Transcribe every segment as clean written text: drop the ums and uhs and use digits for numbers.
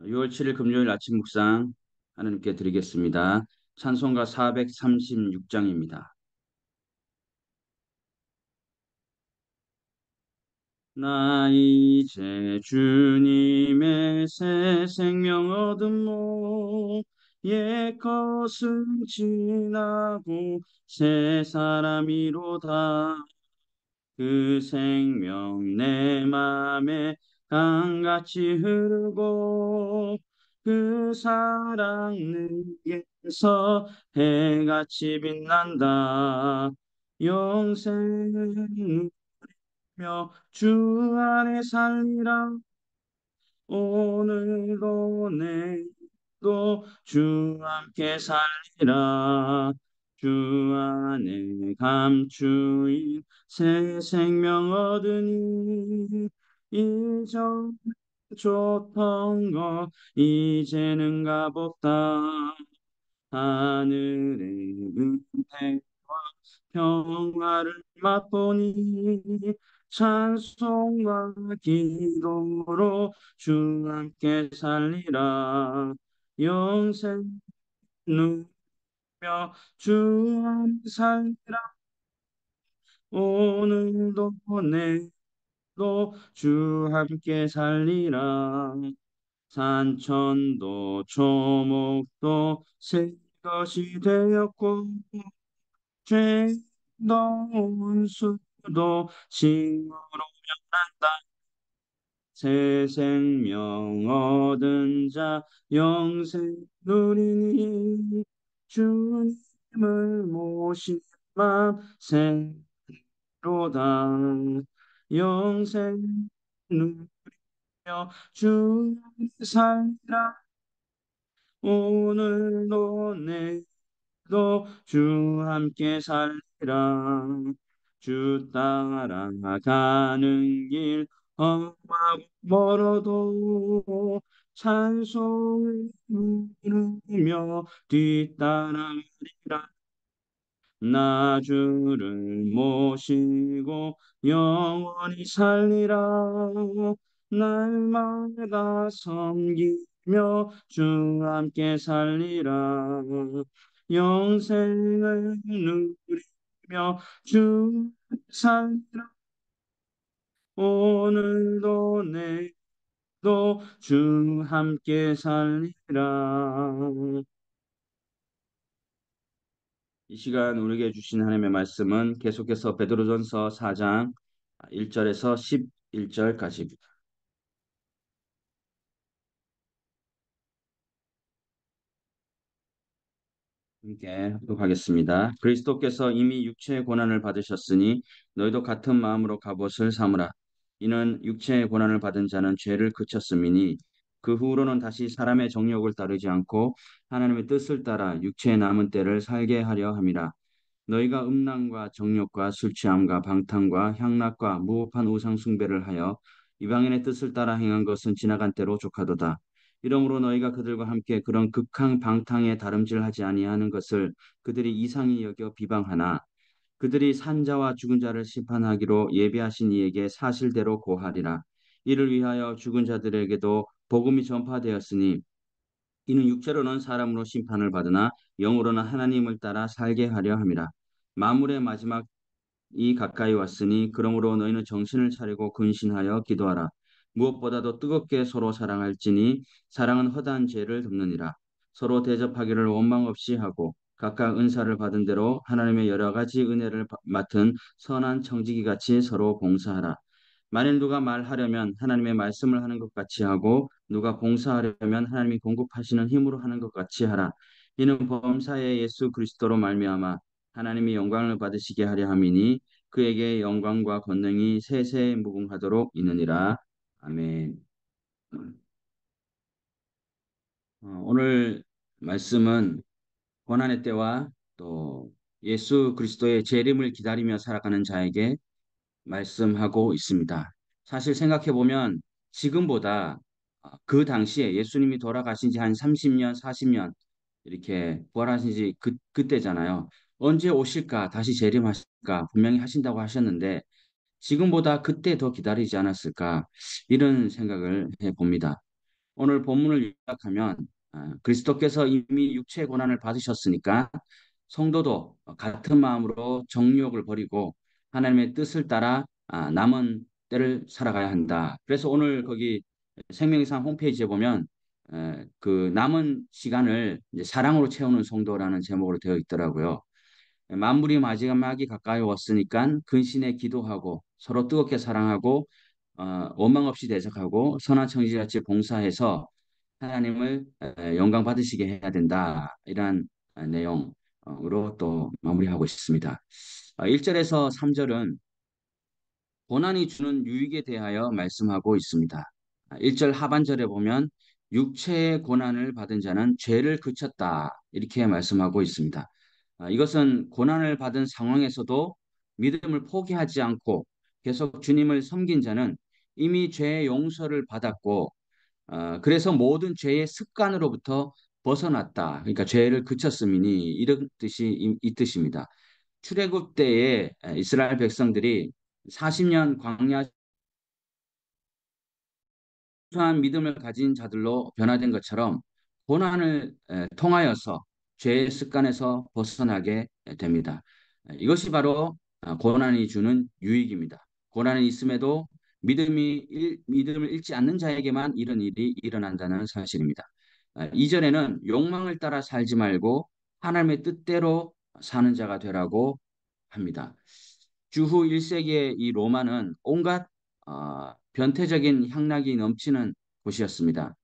6월 7일 금요일 아침 묵상 하나님께 드리겠습니다. 찬송가 436장입니다. 나 이제 주님의 새 생명 얻음모 옛것은 지나고 새 사람이로다. 그 생명 내 맘에 강같이 흐르고 그 사랑 내게서 해같이 빛난다. 영생 누리며 주 안에 살리라. 오늘도 내일도 주 함께 살리라. 주 안에 감추인 새 생명 얻으니 이전 좋던 거 이제는 값없다. 하늘의 은혜와 평화를 맛보니 찬송과 기도로 주 함께 살리라. 영생 누며 주 함께 살리라. 오늘도 내일도 주 함께 살리라. 산천도 초목도 새 것이 되었고 죄놓은 수도 징후로 변한다. 새 생명 얻은 자 영생 누리니 주님을 모신 맘 새로다. 영생 누리며 주 살라. 오늘도 내일도 주 함께 살리라. 주 따라가는 길 험하고 멀어도 찬송을 부르며 뒤따라가리라. 나 주를 모시고 영원히 살리라. 날마다 섬기며 주 함께 살리라. 영생을 누리며 주 살리라. 오늘도 내일도 주 함께 살리라. 이 시간 우리에게 주신 하나님의 말씀은 계속해서 베드로전서 4장 1절에서 11절까지입니다. 함께 합독하겠습니다. 그리스도께서 이미 육체의 고난을 받으셨으니 너희도 같은 마음으로 갑옷을 삼으라. 이는 육체의 고난을 받은 자는 죄를 그쳤음이니 그 후로는 다시 사람의 정욕을 따르지 않고 하나님의 뜻을 따라 육체의 남은 때를 살게 하려 함이라. 너희가 음란과 정욕과 술 취함과 방탕과 향락과 무법한 우상 숭배를 하여 이방인의 뜻을 따라 행한 것은 지나간 때로 족하도다. 이러므로 너희가 그들과 함께 그런 극한 방탕에 다름질하지 아니하는 것을 그들이 이상히 여겨 비방하나 그들이 산자와 죽은 자를 심판하기로 예비하신 이에게 사실대로 고하리라. 이를 위하여 죽은 자들에게도 복음이 전파되었으니 이는 육체로는 사람으로 심판을 받으나 영으로는 하나님을 따라 살게 하려 함이라. 만물의 마지막이 가까이 왔으니 그러므로 너희는 정신을 차리고 근신하여 기도하라. 무엇보다도 뜨겁게 서로 사랑할지니 사랑은 허다한 죄를 덮느니라. 서로 대접하기를 원망 없이 하고 각각 은사를 받은 대로 하나님의 여러 가지 은혜를 맡은 선한 청지기 같이 서로 봉사하라. 만일 누가 말하려면 하나님의 말씀을 하는 것 같이 하고 누가 봉사하려면 하나님이 공급하시는 힘으로 하는 것 같이 하라. 이는 범사의 예수 그리스도로 말미암아 하나님이 영광을 받으시게 하려 함이니 그에게 영광과 권능이 세세 무궁하도록 있느니라. 아멘. 오늘 말씀은 고난의 때와 또 예수 그리스도의 재림을 기다리며 살아가는 자에게 말씀하고 있습니다. 사실 생각해 보면 지금보다 그 당시에 예수님이 돌아가신 지 한 30년, 40년 이렇게 부활하신 지 그때잖아요. 언제 오실까? 다시 재림하실까? 분명히 하신다고 하셨는데 지금보다 그때 더 기다리지 않았을까? 이런 생각을 해 봅니다. 오늘 본문을 요약하면 그리스도께서 이미 육체의 고난을 받으셨으니까 성도도 같은 마음으로 정욕을 버리고 하나님의 뜻을 따라 남은 때를 살아가야 한다. 그래서 오늘 거기 생명상 홈페이지에 보면 그 남은 시간을 이제 사랑으로 채우는 성도라는 제목으로 되어 있더라고요. 만물이 마지막이 가까이 왔으니까 근신에 기도하고 서로 뜨겁게 사랑하고 원망 없이 대적하고 선한 청지같이 봉사해서 하나님을 영광 받으시게 해야 된다. 이러한 내용으로 또 마무리하고 있습니다. 1절에서 3절은 고난이 주는 유익에 대하여 말씀하고 있습니다. 1절 하반절에 보면 육체의 고난을 받은 자는 죄를 그쳤다. 이렇게 말씀하고 있습니다. 이것은 고난을 받은 상황에서도 믿음을 포기하지 않고 계속 주님을 섬긴 자는 이미 죄의 용서를 받았고 그래서 모든 죄의 습관으로부터 벗어났다. 그러니까 죄를 그쳤음이니 이런 뜻이 이 뜻입니다. 출애굽 때에 이스라엘 백성들이 40년 광야 순수한 믿음을 가진 자들로 변화된 것처럼 고난을 통하여서 죄의 습관에서 벗어나게 됩니다. 이것이 바로 고난이 주는 유익입니다. 고난이 있음에도 믿음을 잃지 않는 자에게만 이런 일이 일어난다는 사실입니다. 2절에는 욕망을 따라 살지 말고 하나님의 뜻대로 사는 자가 되라고 합니다. 주후 1세기의 이 로마는 온갖 변태적인 향락이 넘치는 곳이었습니다.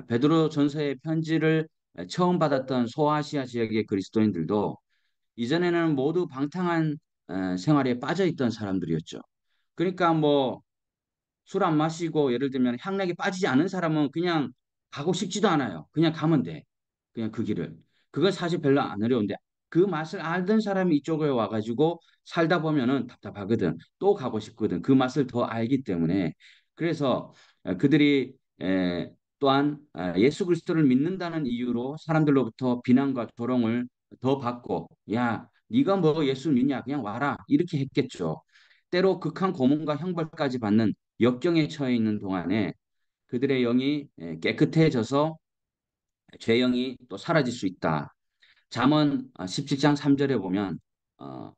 베드로 전서의 편지를 처음 받았던 소아시아 지역의 그리스도인들도 이전에는 모두 방탕한 생활에 빠져 있던 사람들이었죠. 그러니까 뭐 술 안 마시고 예를 들면 향락에 빠지지 않은 사람은 그냥 가고 싶지도 않아요. 그냥 가면 돼. 그냥 그 길을. 그건 사실 별로 안 어려운데 그 맛을 알던 사람이 이쪽에 와가지고 살다 보면은 답답하거든. 또 가고 싶거든. 그 맛을 더 알기 때문에. 그래서 그들이 또한 예수 그리스도를 믿는다는 이유로 사람들로부터 비난과 조롱을 더 받고 야, 네가 뭐 예수 믿냐? 그냥 와라. 이렇게 했겠죠. 때로 극한 고문과 형벌까지 받는 역경에 처해 있는 동안에 그들의 영이 깨끗해져서 죄영이 또 사라질 수 있다. 잠언 17장 3절에 보면 어,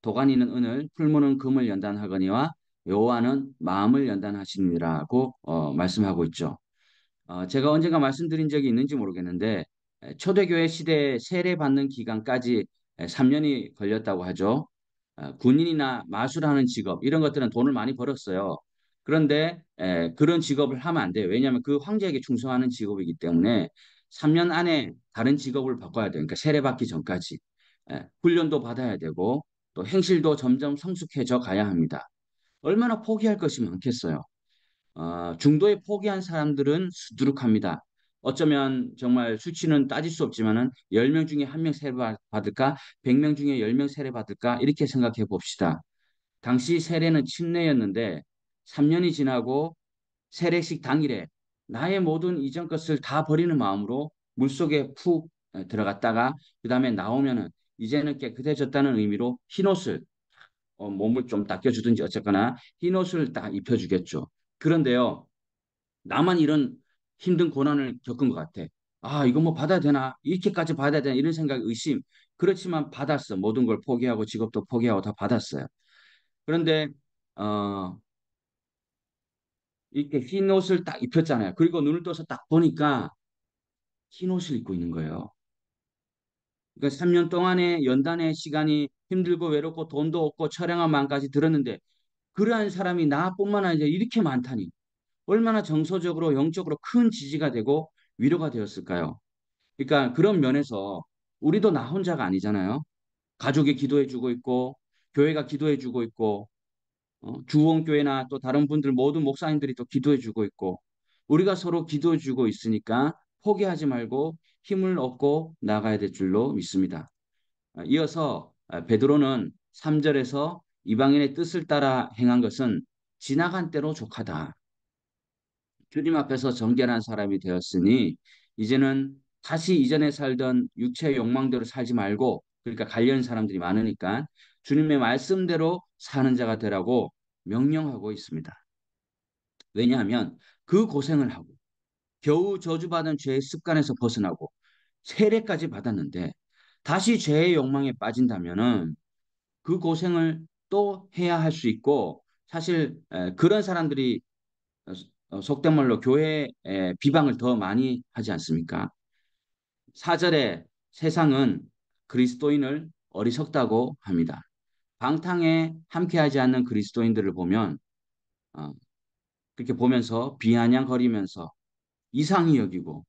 도가니는 은을 풀무는 금을 연단하거니와 여호와는 마음을 연단하시니라고 말씀하고 있죠. 제가 언젠가 말씀드린 적이 있는지 모르겠는데 초대교회 시대에 세례받는 기간까지 3년이 걸렸다고 하죠. 군인이나 마술하는 직업 이런 것들은 돈을 많이 벌었어요. 그런데 그런 직업을 하면 안 돼요. 왜냐하면 그 황제에게 충성하는 직업이기 때문에 3년 안에 다른 직업을 바꿔야 돼요. 그러니까 세례받기 전까지 훈련도 받아야 되고 또 행실도 점점 성숙해져 가야 합니다. 얼마나 포기할 것이 많겠어요. 중도에 포기한 사람들은 수두룩합니다. 어쩌면 정말 수치는 따질 수 없지만은 10명 중에 1명 세례 받을까? 100명 중에 10명 세례 받을까? 이렇게 생각해 봅시다. 당시 세례는 침례였는데 3년이 지나고 세례식 당일에 나의 모든 이전 것을 다 버리는 마음으로 물속에 푹 들어갔다가 그다음에 나오면은 이제는 깨끗해졌다는 의미로 흰옷을 몸을 좀 닦여주든지 어쨌거나 흰옷을 딱 입혀주겠죠. 그런데요. 나만 이런 힘든 고난을 겪은 것 같아. 아, 이거 뭐 받아야 되나? 이렇게까지 받아야 되나? 이런 생각, 의심. 그렇지만 받았어. 모든 걸 포기하고 직업도 포기하고 다 받았어요. 그런데 어, 이렇게 흰 옷을 딱 입혔잖아요. 그리고 눈을 떠서 딱 보니까 흰 옷을 입고 있는 거예요. 그러니까 3년 동안의 연단의 시간이 힘들고 외롭고 돈도 없고 처량한 마음까지 들었는데 그러한 사람이 나뿐만 아니라 이렇게 많다니 얼마나 정서적으로 영적으로 큰 지지가 되고 위로가 되었을까요? 그러니까 그런 면에서 우리도 나 혼자가 아니잖아요. 가족이 기도해주고 있고 교회가 기도해주고 있고 주원교회나 또 다른 분들 모든 목사님들이 또 기도해주고 있고 우리가 서로 기도해주고 있으니까 포기하지 말고 힘을 얻고 나가야 될 줄로 믿습니다. 이어서 베드로는 3절에서 이방인의 뜻을 따라 행한 것은 지나간 때로 족하다. 주님 앞에서 정결한 사람이 되었으니 이제는 다시 이전에 살던 육체의 욕망대로 살지 말고 그러니까 관련 사람들이 많으니까 주님의 말씀대로 사는 자가 되라고 명령하고 있습니다. 왜냐하면 그 고생을 하고 겨우 저주받은 죄의 습관에서 벗어나고 세례까지 받았는데 다시 죄의 욕망에 빠진다면은 그 고생을 또 해야 할 수 있고 사실 그런 사람들이 속된 말로 교회에 비방을 더 많이 하지 않습니까? 4절에 세상은 그리스도인을 어리석다고 합니다. 방탕에 함께하지 않는 그리스도인들을 보면 어, 그렇게 보면서 비아냥거리면서 이상히 여기고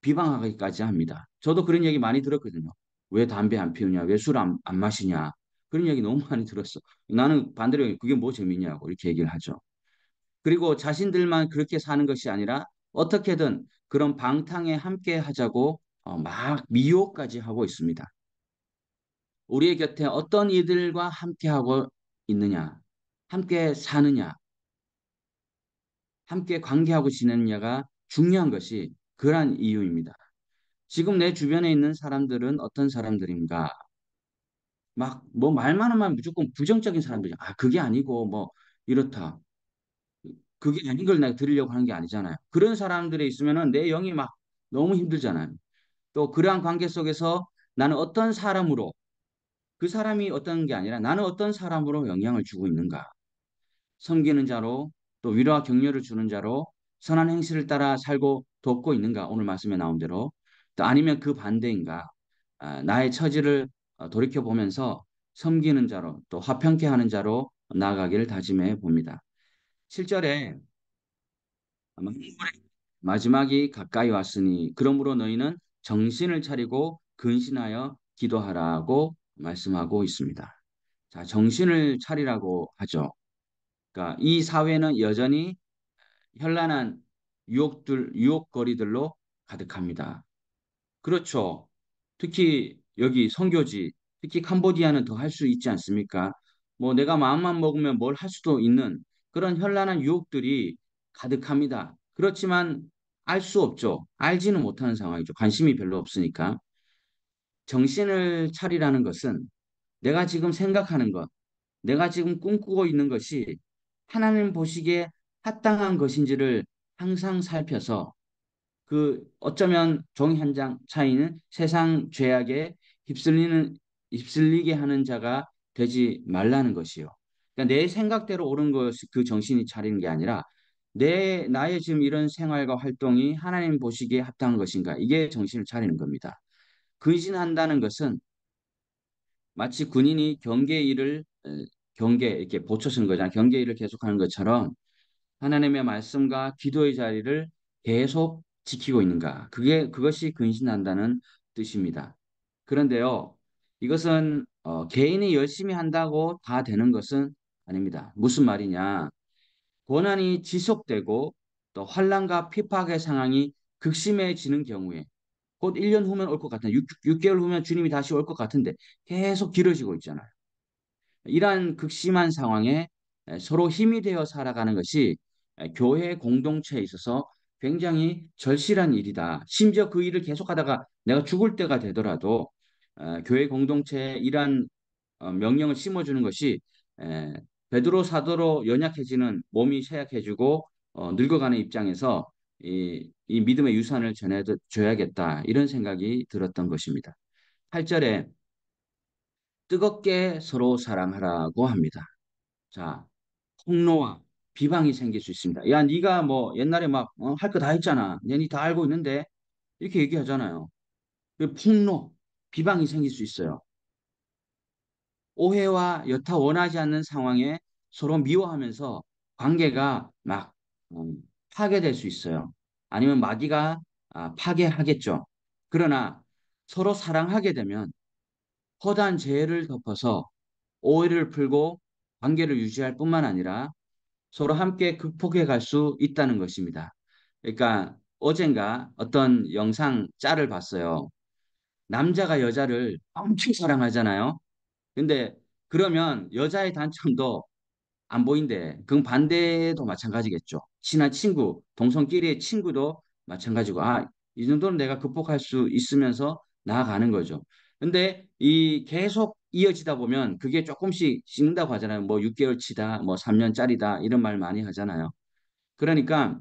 비방하기까지 합니다. 저도 그런 얘기 많이 들었거든요. 왜 담배 안 피우냐? 왜 술 안 마시냐? 그런 얘기 너무 많이 들었어. 나는 반대로 그게 뭐 재미냐고 이렇게 얘기를 하죠. 그리고 자신들만 그렇게 사는 것이 아니라 어떻게든 그런 방탕에 함께 하자고 막 미혹까지 하고 있습니다. 우리의 곁에 어떤 이들과 함께 하고 있느냐, 함께 사느냐, 함께 관계하고 지내느냐가 중요한 것이 그러한 이유입니다. 지금 내 주변에 있는 사람들은 어떤 사람들인가? 막 뭐 말만 하면 무조건 부정적인 사람들이 그게 아니고 뭐 이렇다. 그게 아닌 걸 내가 들으려고 하는 게 아니잖아요. 그런 사람들이 있으면은 내 영이 막 너무 힘들잖아요. 또 그러한 관계 속에서 나는 어떤 사람으로 그 사람이 어떤 게 아니라 나는 어떤 사람으로 영향을 주고 있는가. 섬기는 자로 또 위로와 격려를 주는 자로 선한 행실을 따라 살고 돕고 있는가. 오늘 말씀에 나온 대로. 또 아니면 그 반대인가. 나의 처지를 돌이켜 보면서 섬기는 자로 또 화평케 하는 자로 나아가기를 다짐해 봅니다. 7절에 마지막이 가까이 왔으니 그러므로 너희는 정신을 차리고 근신하여 기도하라고 말씀하고 있습니다. 자, 정신을 차리라고 하죠. 그러니까 이 사회는 여전히 현란한 유혹거리들로 가득합니다. 그렇죠. 특히 여기 선교지, 특히 캄보디아는 더 할 수 있지 않습니까? 뭐 내가 마음만 먹으면 뭘 할 수도 있는 그런 현란한 유혹들이 가득합니다. 그렇지만 알 수 없죠. 알지는 못하는 상황이죠. 관심이 별로 없으니까. 정신을 차리라는 것은 내가 지금 생각하는 것, 내가 지금 꿈꾸고 있는 것이 하나님 보시기에 합당한 것인지를 항상 살펴서 그 어쩌면 종이 한 장 차이는 세상 죄악에 휩쓸리게 하는 자가 되지 말라는 것이요. 그러니까 내 생각대로 옳은 것이 그 정신이 차리는 게 아니라 나의 지금 이런 생활과 활동이 하나님 보시기에 합당한 것인가? 이게 정신을 차리는 겁니다. 근신한다는 것은 마치 군인이 경계 일을 경계 이렇게 보초서는 거잖아요. 경계 일을 계속하는 것처럼 하나님의 말씀과 기도의 자리를 계속 지키고 있는가? 그것이 근신한다는 뜻입니다. 그런데요, 이것은 개인이 열심히 한다고 다 되는 것은 아닙니다. 무슨 말이냐? 고난이 지속되고 또 환란과 핍박의 상황이 극심해지는 경우에 곧 1년 후면 올 것 같은 6개월 후면 주님이 다시 올 것 같은데 계속 길어지고 있잖아요. 이러한 극심한 상황에 서로 힘이 되어 살아가는 것이 교회 공동체에 있어서 굉장히 절실한 일이다. 심지어 그 일을 계속하다가 내가 죽을 때가 되더라도 교회 공동체에 이러한 명령을 심어주는 것이 에, 베드로 사도로 연약해지는 몸이 쇠약해지고 늙어가는 입장에서 이 믿음의 유산을 전해줘야겠다 이런 생각이 들었던 것입니다. 8절에 뜨겁게 서로 사랑하라고 합니다. 자, 폭로와 비방이 생길 수 있습니다. 야, 네가 뭐 옛날에 막 할 거 다 했잖아. 얘니 다 알고 있는데 이렇게 얘기하잖아요. 그 폭로, 비방이 생길 수 있어요. 오해와 여타 원하지 않는 상황에 서로 미워하면서 관계가 막 파괴될 수 있어요. 아니면 마귀가 파괴하겠죠. 그러나 서로 사랑하게 되면 허다한 죄를 덮어서 오해를 풀고 관계를 유지할 뿐만 아니라 서로 함께 극복해 갈 수 있다는 것입니다. 그러니까 어젠가 어떤 영상 짤을 봤어요. 남자가 여자를 엄청 사랑하잖아요. 근데 그러면 여자의 단점도 안 보인대. 그건 반대도 마찬가지겠죠. 친한 친구, 동성끼리의 친구도 마찬가지고, 이 정도는 내가 극복할 수 있으면서 나아가는 거죠. 근데 이 계속 이어지다 보면 그게 조금씩 식는다고 하잖아요. 뭐 6개월치다, 뭐 3년짜리다, 이런 말 많이 하잖아요. 그러니까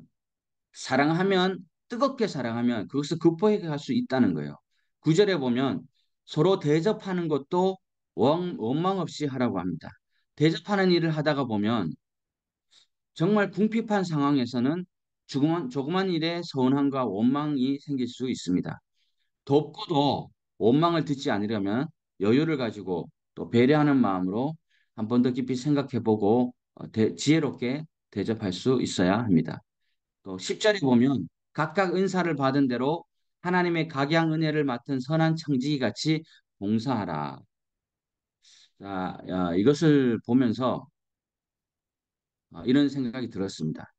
사랑하면 뜨겁게 사랑하면 그것을 극복해 갈 수 있다는 거예요. 구절에 보면 서로 대접하는 것도 원망 없이 하라고 합니다. 대접하는 일을 하다가 보면 정말 궁핍한 상황에서는 조그만 일에 서운함과 원망이 생길 수 있습니다. 돕고도 원망을 듣지 않으려면 여유를 가지고 또 배려하는 마음으로 한 번 더 깊이 생각해보고 지혜롭게 대접할 수 있어야 합니다. 또 10절에 보면 각각 은사를 받은 대로 하나님의 각양 은혜를 맡은 선한 청지기 같이 봉사하라. 자, 이것을 보면서 이런 생각이 들었습니다.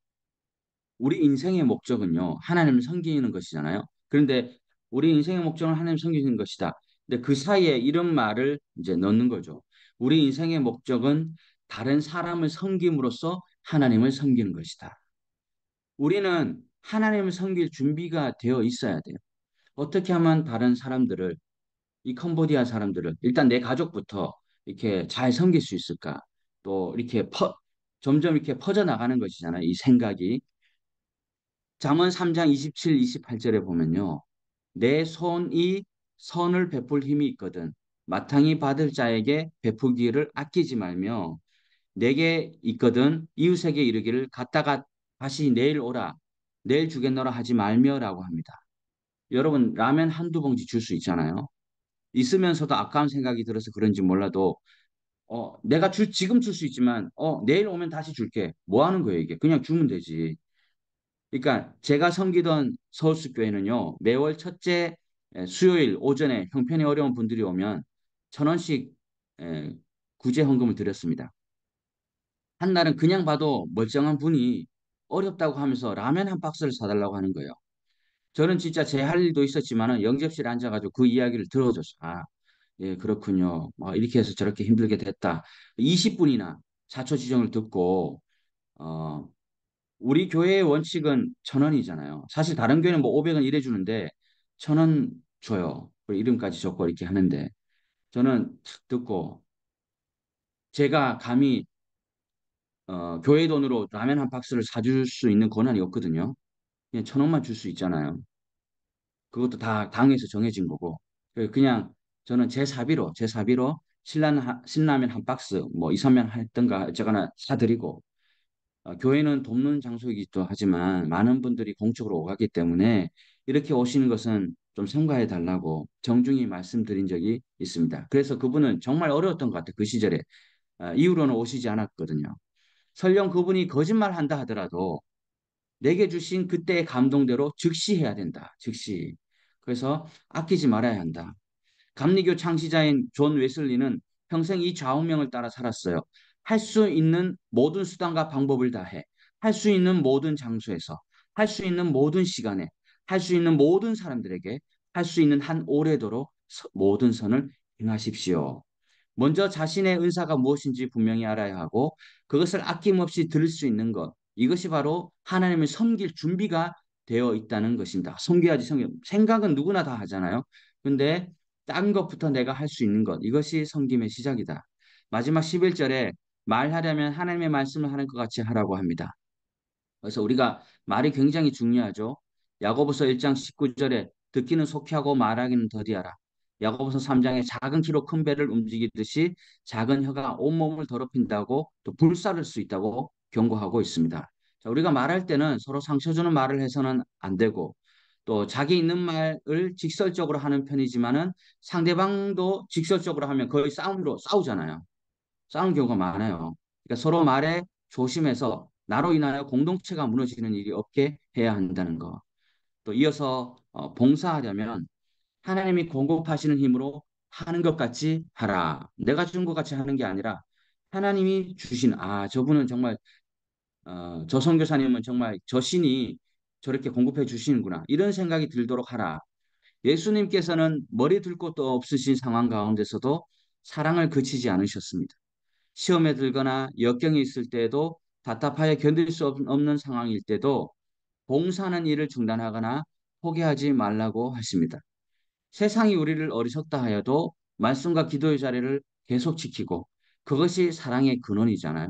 우리 인생의 목적은요, 하나님을 섬기는 것이잖아요. 그런데 우리 인생의 목적은 하나님 섬기는 것이다. 근데 그 사이에 이런 말을 이제 넣는 거죠. 우리 인생의 목적은 다른 사람을 섬김으로써 하나님을 섬기는 것이다. 우리는 하나님을 섬길 준비가 되어 있어야 돼요. 어떻게 하면 다른 사람들을, 이 캄보디아 사람들을, 일단 내 가족부터 이렇게 잘 섬길 수 있을까? 또 이렇게 점점 이렇게 퍼져나가는 것이잖아요. 이 생각이. 잠언 3장 27, 28절에 보면요. 내 손이 선을 베풀 힘이 있거든. 마땅히 받을 자에게 베푸기를 아끼지 말며 내게 있거든 이웃에게 이르기를 갔다가 다시 내일 오라. 내일 주겠노라 하지 말며라고 합니다. 여러분 라면 한두 봉지 줄 수 있잖아요. 있으면서도 아까운 생각이 들어서 그런지 몰라도 내가 지금 줄 수 있지만 내일 오면 다시 줄게. 뭐 하는 거예요, 이게? 그냥 주면 되지. 그러니까 제가 섬기던 서울숲교회는요, 매월 첫째 수요일 오전에 형편이 어려운 분들이 오면 1,000원씩 구제 헌금을 드렸습니다. 한 날은 그냥 봐도 멀쩡한 분이 어렵다고 하면서 라면 한 박스를 사달라고 하는 거예요. 저는 진짜 제 할 일도 있었지만은 영접실에 앉아가지고 그 이야기를 들어줬어요. 아, 예, 그렇군요. 이렇게 해서 저렇게 힘들게 됐다. 20분이나 자초지종을 듣고 어, 우리 교회의 원칙은 1,000원이잖아요. 사실 다른 교회는 뭐 500원 이래 주는데 1,000원 줘요. 그리고 이름까지 적고 이렇게 하는데 저는 탁 듣고 제가 감히 교회 돈으로 라면 한 박스를 사줄 수 있는 권한이 없거든요. 그냥 1,000원만 줄 수 있잖아요. 그것도 다 당에서 정해진 거고. 그냥 저는 제 사비로 신라면 한 박스 뭐 2, 3면 했던가 어쩌거나 사드리고 교회는 돕는 장소이기도 하지만 많은 분들이 공적으로 오갔기 때문에 이렇게 오시는 것은 좀 삼가해 달라고 정중히 말씀드린 적이 있습니다. 그래서 그분은 정말 어려웠던 것 같아요. 그 시절에. 이후로는 오시지 않았거든요. 설령 그분이 거짓말 한다 하더라도 내게 주신 그때의 감동대로 즉시 해야 된다. 즉시. 그래서 아끼지 말아야 한다. 감리교 창시자인 존 웨슬리는 평생 이 좌우명을 따라 살았어요. 할 수 있는 모든 수단과 방법을 다해, 할 수 있는 모든 장소에서, 할 수 있는 모든 시간에, 할 수 있는 모든 사람들에게, 할 수 있는 한 오래도록 모든 선을 행하십시오. 먼저 자신의 은사가 무엇인지 분명히 알아야 하고 그것을 아낌없이 들을 수 있는 것. 이것이 바로 하나님을 섬길 준비가 되어 있다는 것입니다. 섬겨야지 섬겨. 생각은 누구나 다 하잖아요. 근데 딴 것부터 내가 할 수 있는 것. 이것이 섬김의 시작이다. 마지막 11절에 말하려면 하나님의 말씀을 하는 것 같이 하라고 합니다. 그래서 우리가 말이 굉장히 중요하죠. 야고보서 1장 19절에 듣기는 속히 하고 말하기는 더디하라. 야고보서 3장에 작은 키로 큰 배를 움직이듯이 작은 혀가 온몸을 더럽힌다고 또 불사를 수 있다고 경고하고 있습니다. 자, 우리가 말할 때는 서로 상처 주는 말을 해서는 안 되고 또 자기 있는 말을 직설적으로 하는 편이지만은 상대방도 직설적으로 하면 거의 싸움으로 싸우잖아요. 싸우는 경우가 많아요. 그러니까 서로 말에 조심해서 나로 인하여 공동체가 무너지는 일이 없게 해야 한다는 거. 또 이어서 봉사하려면 하나님이 공급하시는 힘으로 하는 것 같이 하라. 내가 준 것 같이 하는 게 아니라 하나님이 주신 저분은 정말 저 선교사님은 정말 저 신이 저렇게 공급해 주시는구나. 이런 생각이 들도록 하라. 예수님께서는 머리 둘 곳도 없으신 상황 가운데서도 사랑을 그치지 않으셨습니다. 시험에 들거나 역경이 있을 때에도 답답하여 견딜 수 없는 상황일 때도 봉사하는 일을 중단하거나 포기하지 말라고 하십니다. 세상이 우리를 어리석다 하여도 말씀과 기도의 자리를 계속 지키고 그것이 사랑의 근원이잖아요.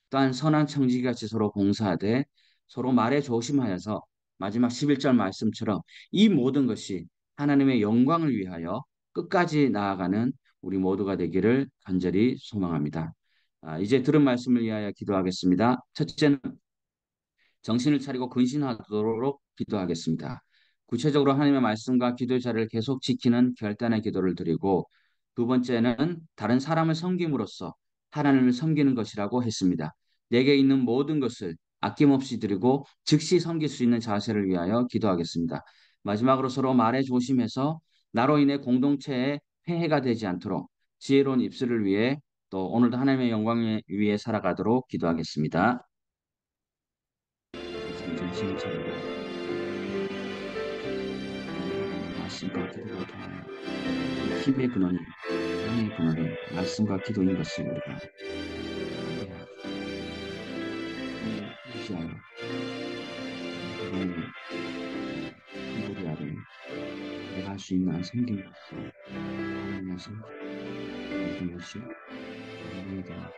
또한 선한 청지기같이 서로 봉사하되 서로 말에 조심하여서 마지막 11절 말씀처럼 이 모든 것이 하나님의 영광을 위하여 끝까지 나아가는 우리 모두가 되기를 간절히 소망합니다. 이제 들은 말씀을 위하여 기도하겠습니다. 첫째는 정신을 차리고 근신하도록 기도하겠습니다. 구체적으로 하나님의 말씀과 기도의 자리를 계속 지키는 결단의 기도를 드리고 두 번째는 다른 사람을 섬김으로써 하나님을 섬기는 것이라고 했습니다. 내게 있는 모든 것을 아낌없이 드리고 즉시 섬길 수 있는 자세를 위하여 기도하겠습니다. 마지막으로 서로 말에 조심해서 나로 인해 공동체에 폐해가 되지 않도록 지혜로운 입술을 위해 또 오늘도 하나님의 영광을 위해 살아가도록 기도하겠습니다. 정신을 차리고 말씀과 기도를 통하여 힘의 근원이 힘의 근원이 말씀과 기도인 것을 우리가 무시하여 그분을 우리 아래 내가 할 수 있는 한 생김으로써 하나님께서 모든 것이 우리에 대한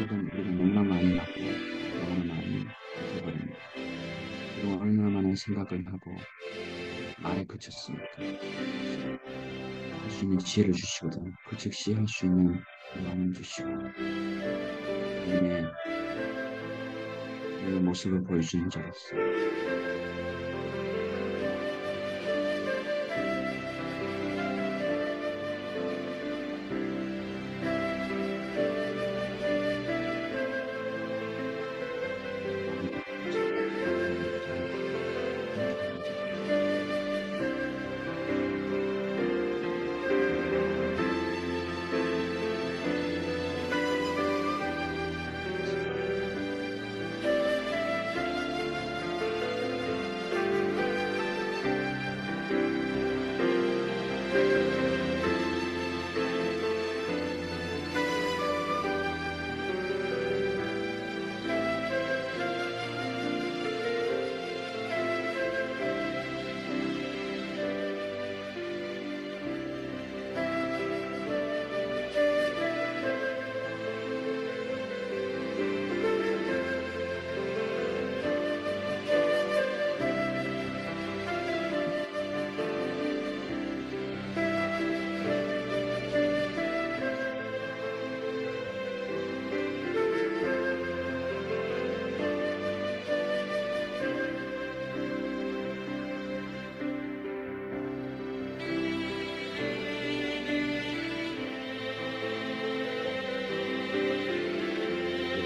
이거는 우리가 너무나 많이 하고 너무나 많이 잊어버립니다. 그동안 얼마나 많은 생각을 하고 말에 그쳤습니까? 할 수 있는 지혜를 주시거든. 그 즉시 할 수 있는 마음 주시고 하나님의 그 모습을 보여주는 자로서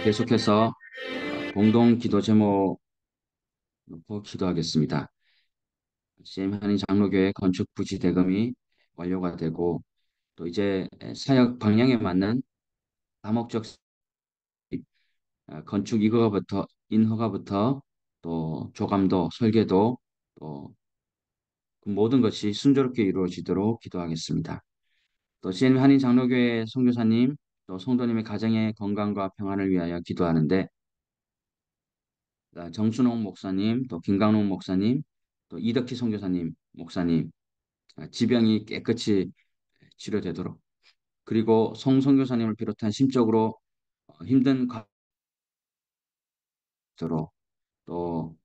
계속해서 공동 기도 제목 놓고 기도하겠습니다. CM 한인 장로교회 건축 부지 대금이 완료가 되고 또 이제 사역 방향에 맞는 다목적 건축 이거부터 인허가부터 또 조감도 설계도 또 그 모든 것이 순조롭게 이루어지도록 기도하겠습니다. 또 CM 한인 장로교회 선교사님 또 성도님의 가정의 건강과 평안을 위하여 기도하는데 정순홍 목사님 또 김강록 목사님 또 이덕희 선교사님 목사님 지병이 깨끗이 치료되도록 그리고 송 선교사님을 비롯한 심적으로 힘든 과도록 또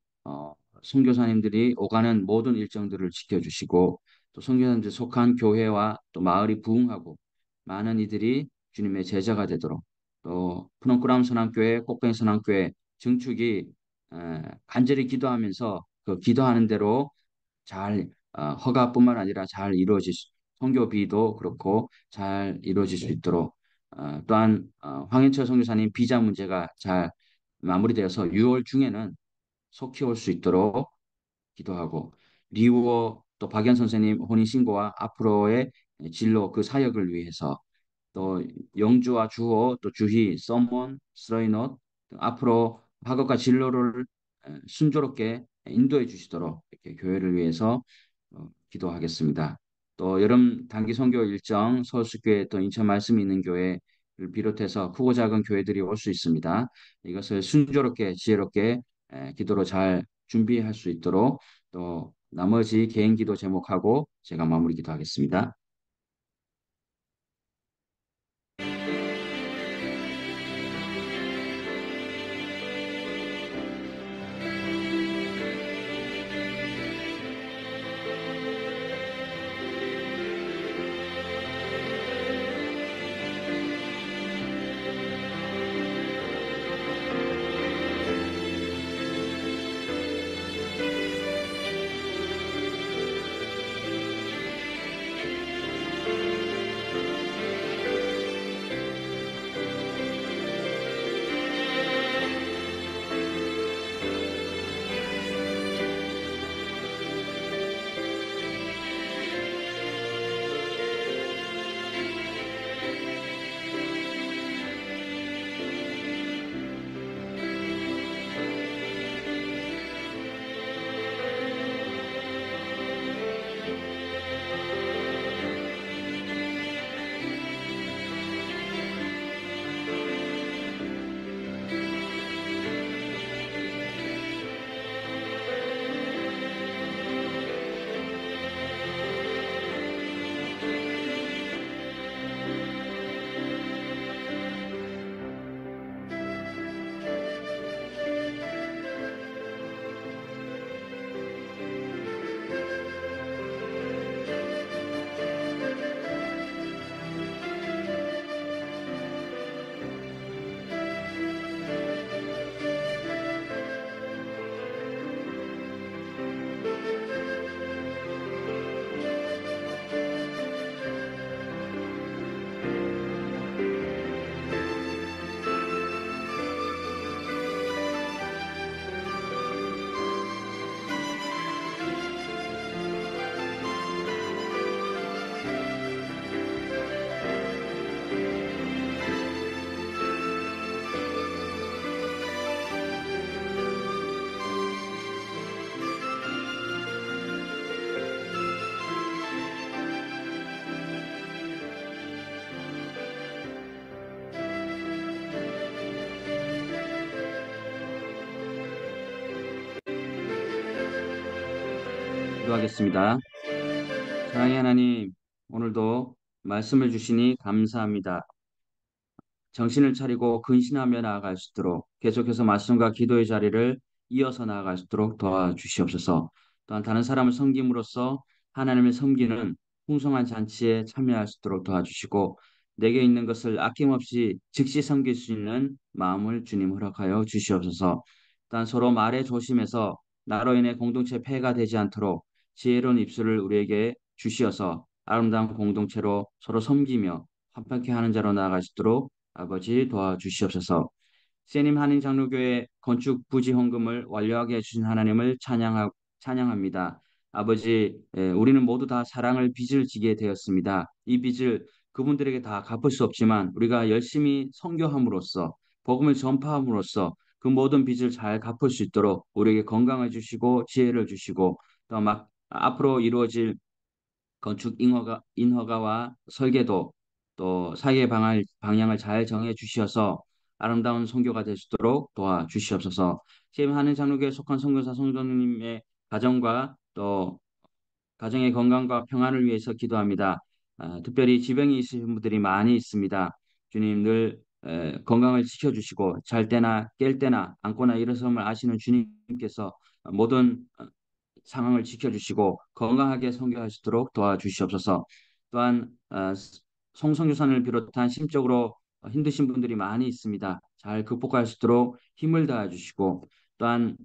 선교사님들이 오가는 모든 일정들을 지켜주시고 또 선교사님들 속한 교회와 또 마을이 부흥하고 많은 이들이 주님의 제자가 되도록 또 푸놈그람 선한교회 꼭뱅이 선한교회 증축이 간절히 기도하면서 그 기도하는 대로 잘 허가뿐만 아니라 잘 이루어질 수, 선교비도 그렇고 잘 이루어질 수 있도록 또한 황현철 선교사님 비자 문제가 잘 마무리되어서 6월 중에는 속히 올 수 있도록 기도하고 리우어 또 박연 선생님 혼인신고와 앞으로의 진로 그 사역을 위해서 또 영주와 주호 또 주희 서먼 스러이넛 앞으로 학업과 진로를 순조롭게 인도해 주시도록 이렇게 교회를 위해서 기도하겠습니다. 또 여름 단기 선교 일정 서울숲교회 또 인천 말씀이 있는 교회를 비롯해서 크고 작은 교회들이 올 수 있습니다. 이것을 순조롭게 지혜롭게 기도로 잘 준비할 수 있도록 또 나머지 개인 기도 제목하고 제가 마무리 기도하겠습니다. 기도하겠습니다. 사랑의 하나님, 오늘도 말씀을 주시니 감사합니다. 정신을 차리고 근신하며 나아갈 수 있도록 계속해서 말씀과 기도의 자리를 이어서 나아갈 수 있도록 도와주시옵소서. 또한 다른 사람을 섬김으로써 하나님을 섬기는 풍성한 잔치에 참여할 수 있도록 도와주시고 내게 있는 것을 아낌없이 즉시 섬길 수 있는 마음을 주님 허락하여 주시옵소서. 또한 서로 말에 조심해서 나로 인해 공동체 폐해가 되지 않도록 지혜로운 입술을 우리에게 주시어서 아름다운 공동체로 서로 섬기며 화평케 하는 자로 나아갈 수 있도록 아버지 도와주시옵소서. 세님 한인 장로교회 건축 부지 헌금을 완료하게 해주신 하나님을 찬양합니다. 아버지, 우리는 모두 다 사랑을 빚을 지게 되었습니다. 이 빚을 그분들에게 다 갚을 수 없지만 우리가 열심히 선교함으로써 복음을 전파함으로써 그 모든 빚을 잘 갚을 수 있도록 우리에게 건강을 주시고 지혜를 주시고 또 막 앞으로 이루어질 건축 인허가와 설계도 또 사회의 방향을 잘 정해 주시어서 아름다운 선교가 될 수 있도록 도와주시옵소서. 지금 하는 장로교에 속한 선교사 성도님의 가정과 또 가정의 건강과 평안을 위해서 기도합니다. 특별히 지병이 있으신 분들이 많이 있습니다. 주님 늘 건강을 지켜주시고 잘 때나 깰 때나 앉거나 일어섬을 아시는 주님께서 모든 상황을 지켜주시고 건강하게 선교할 수 있도록 도와주시옵소서. 또한 송성교사를 비롯한 심적으로 힘드신 분들이 많이 있습니다. 잘 극복할 수 있도록 힘을 다해 주시고 또한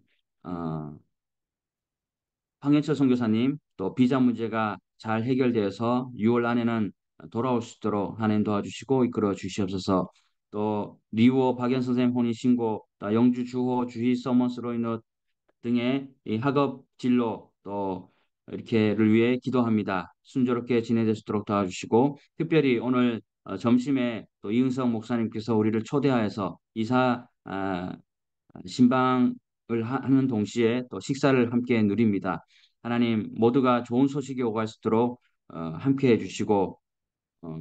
어, 황현철 선교사님 또 비자 문제가 잘 해결되어서 6월 안에는 돌아올 수 있도록 하나님 도와주시고 이끌어 주시옵소서. 또 리우어 박연 선생님 혼인 신고, 또 영주 주호 주희 서머스로 인해 등의 이 학업 진로 또 이렇게를 위해 기도합니다. 순조롭게 진행될 수 있도록 도와주시고 특별히 오늘 점심에 또 이은성 목사님께서 우리를 초대하여서 이사 신방을 하는 동시에 또 식사를 함께 누립니다. 하나님 모두가 좋은 소식이 오갈 수 있도록 함께 해주시고 어,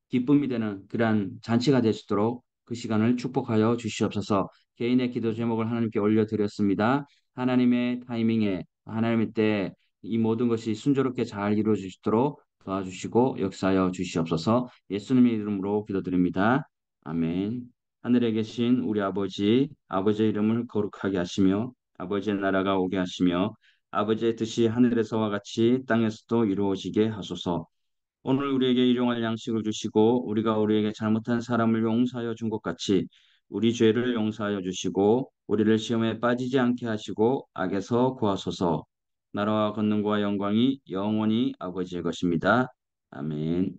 기쁨이 되는 그러한 잔치가 될 수 있도록 그 시간을 축복하여 주시옵소서. 개인의 기도 제목을 하나님께 올려드렸습니다. 하나님의 타이밍에 하나님의 때에 이 모든 것이 순조롭게 잘 이루어지도록 도와주시고 역사하여 주시옵소서. 예수님의 이름으로 기도드립니다. 아멘. 하늘에 계신 우리 아버지, 아버지의 이름을 거룩하게 하시며 아버지의 나라가 오게 하시며 아버지의 뜻이 하늘에서와 같이 땅에서도 이루어지게 하소서. 오늘 우리에게 일용할 양식을 주시고 우리가 우리에게 잘못한 사람을 용서하여 준 것 같이 우리 죄를 용서하여 주시고 우리를 시험에 빠지지 않게 하시고 악에서 구하소서. 나라와 권능과 영광이 영원히 아버지의 것입니다. 아멘.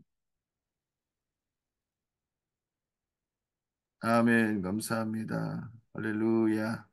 아멘. 감사합니다. 할렐루야.